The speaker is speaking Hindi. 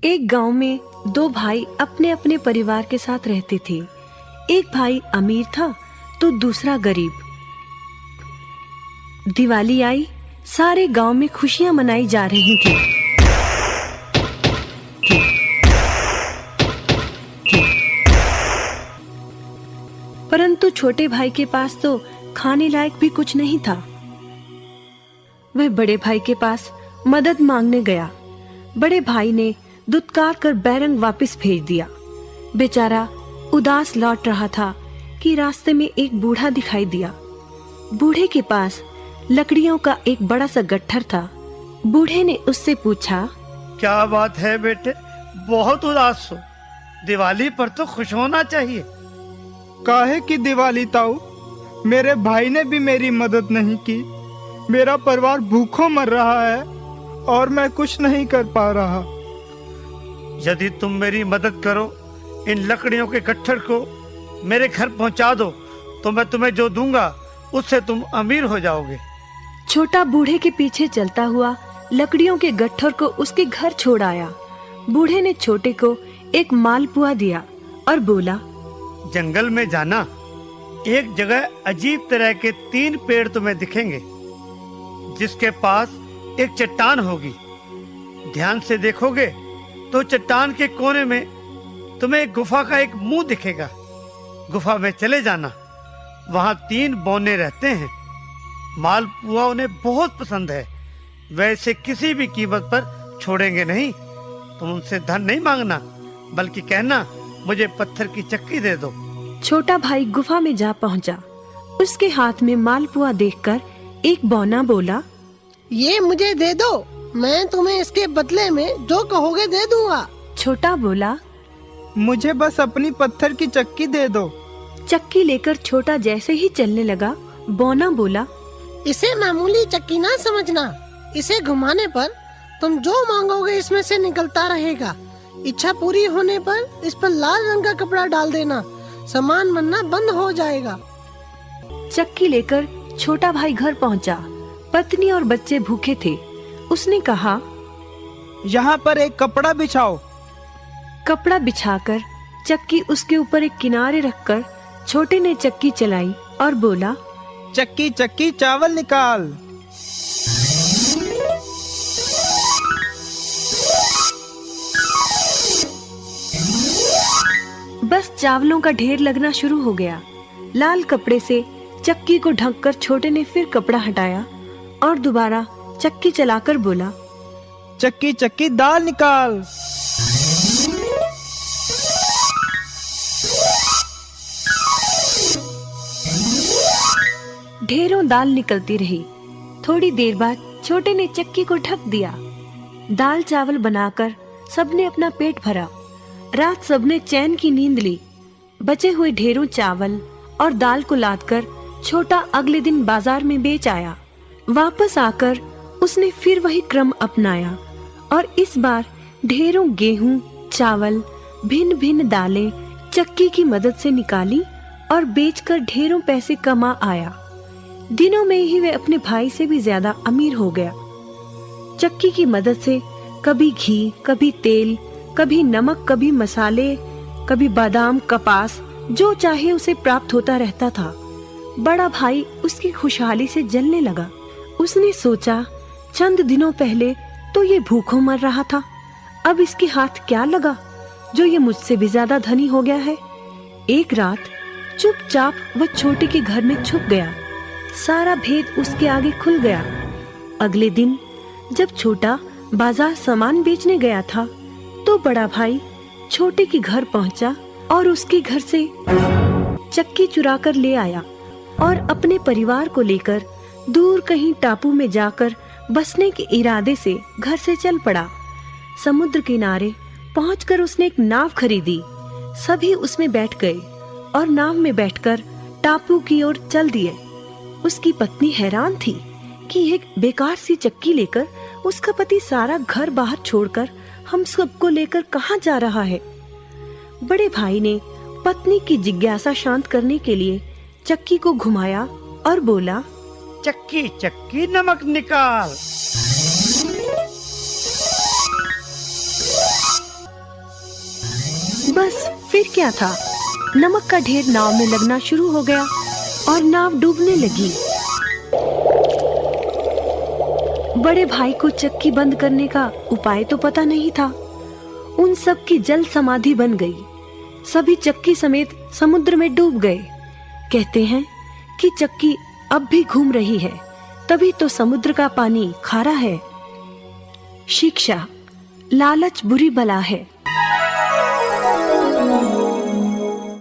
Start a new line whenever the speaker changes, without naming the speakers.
एक गांव में दो भाई अपने अपने परिवार के साथ रहते थे। एक भाई अमीर था तो दूसरा गरीब। दिवाली आई, सारे गांव में खुशियां मनाई जा रही थी। परंतु छोटे भाई के पास तो खाने लायक भी कुछ नहीं था। वह बड़े भाई के पास मदद मांगने गया। बड़े भाई ने दुत्कार कर बैरंग वापस भेज दिया। बेचारा उदास लौट रहा था कि रास्ते में एक बूढ़ा दिखाई दिया। बूढ़े के पास लकड़ियों का एक बड़ा सा गट्ठर था। बूढ़े ने उससे पूछा,
क्या बात है बेटे, बहुत उदास हो? दिवाली पर तो खुश होना चाहिए।
काहे की दिवाली ताऊ, मेरे भाई ने भी मेरी मदद नहीं की। मेरा परिवार भूखों मर रहा है और मैं कुछ नहीं कर पा रहा।
यदि तुम मेरी मदद करो, इन लकड़ियों के गट्ठर को मेरे घर पहुंचा दो, तो मैं तुम्हें जो दूंगा उससे तुम अमीर हो जाओगे।
छोटा बूढ़े के पीछे चलता हुआ लकड़ियों के गट्ठर को उसके घर छोड़ आया। बूढ़े ने छोटे को एक मालपुआ दिया और बोला,
जंगल में जाना, एक जगह अजीब तरह के 3 पेड़ तुम्हें दिखेंगे, जिसके पास एक चट्टान होगी। ध्यान से देखोगे तो चट्टान के कोने में तुम्हें एक गुफा का एक मुंह दिखेगा। गुफा में चले जाना, वहां 3 बौने रहते हैं। मालपुआ उन्हें बहुत पसंद है, वैसे किसी भी कीमत पर छोड़ेंगे नहीं। तुम उनसे धन नहीं मांगना, बल्कि कहना मुझे पत्थर की चक्की दे दो।
छोटा भाई गुफा में जा पहुंचा। उसके हाथ में मालपुआ देखकर एक बौना बोला,
ये मुझे दे दो, मैं तुम्हें इसके बदले में जो कहोगे दे दूंगा।
छोटा बोला,
मुझे बस अपनी पत्थर की चक्की दे दो।
चक्की लेकर छोटा जैसे ही चलने लगा, बौना बोला,
इसे मामूली चक्की ना समझना। इसे घुमाने पर तुम जो मांगोगे इसमें से निकलता रहेगा। इच्छा पूरी होने पर इस पर लाल रंग का कपड़ा डाल देना, सामान बनना बंद हो जाएगा।
चक्की लेकर छोटा भाई घर पहुंचा। पत्नी और बच्चे भूखे थे। उसने कहा,
यहाँ पर एक कपड़ा बिछाओ।
कपड़ा बिछाकर चक्की उसके ऊपर एक किनारे रखकर छोटे ने चक्की चलाई और बोला,
चक्की चक्की चावल निकाल।
बस चावलों का ढेर लगना शुरू हो गया। लाल कपड़े से चक्की को ढककर छोटे ने फिर कपड़ा हटाया और दोबारा चक्की चलाकर बोला,
चक्की चक्की दाल निकाल।
ढेरों दाल निकलती रही। थोड़ी देर बाद छोटे ने चक्की को ढक दिया। दाल चावल बनाकर सबने अपना पेट भरा। रात सबने चैन की नींद ली। बचे हुए ढेरों चावल और दाल को लादकर छोटा अगले दिन बाजार में बेच आया। वापस आकर उसने फिर वही क्रम अपनाया और इस बार ढेरों गेहूं, चावल, भिन्न भिन्न दालें चक्की की मदद से निकाली और बेचकर ढेरों पैसे कमा आया। दिनों में ही वह अपने भाई से भी ज्यादा अमीर हो गया। चक्की की मदद से कभी घी, कभी तेल, कभी नमक, कभी मसाले, कभी बादाम, कपास, जो चाहे उसे प्राप्त होता रहता था। बड़ा भाई उसकी खुशहाली से जलने लगा। उसने सोचा, चंद दिनों पहले तो ये भूखों मर रहा था, अब इसके हाथ क्या लगा जो ये मुझसे भी ज्यादा धनी हो गया है। एक रात चुपचाप वह छोटे के घर में छुप गया। सारा भेद उसके आगे खुल गया। अगले दिन जब छोटा बाजार सामान बेचने गया था, तो बड़ा भाई छोटे के घर पहुंचा और उसके घर से चक्की चुरा कर ले आया और अपने परिवार को लेकर दूर कहीं टापू में जाकर बसने के इरादे से घर से चल पड़ा। समुद्र किनारे पहुंचकर उसने एक नाव खरीदी। सभी उसमें बैठ गए और नाव में बैठकर टापू की ओर चल दिए। उसकी पत्नी हैरान थी कि एक बेकार सी चक्की लेकर उसका पति सारा घर बाहर छोड़कर हम सबको लेकर कहाँ जा रहा है। बड़े भाई ने पत्नी की जिज्ञासा शांत करने के लिए चक्की को घुमाया और बोला,
चक्की चक्की नमक निकाल।
बस फिर क्या था, नमक का ढेर नाव में लगना शुरू हो गया और नाव डूबने लगी। बड़े भाई को चक्की बंद करने का उपाय तो पता नहीं था। उन सब की जल समाधि बन गई। सभी चक्की समेत समुद्र में डूब गए। कहते हैं कि चक्की अब भी घूम रही है, तभी तो समुद्र का पानी खारा है। शिक्षा, लालच बुरी बला है।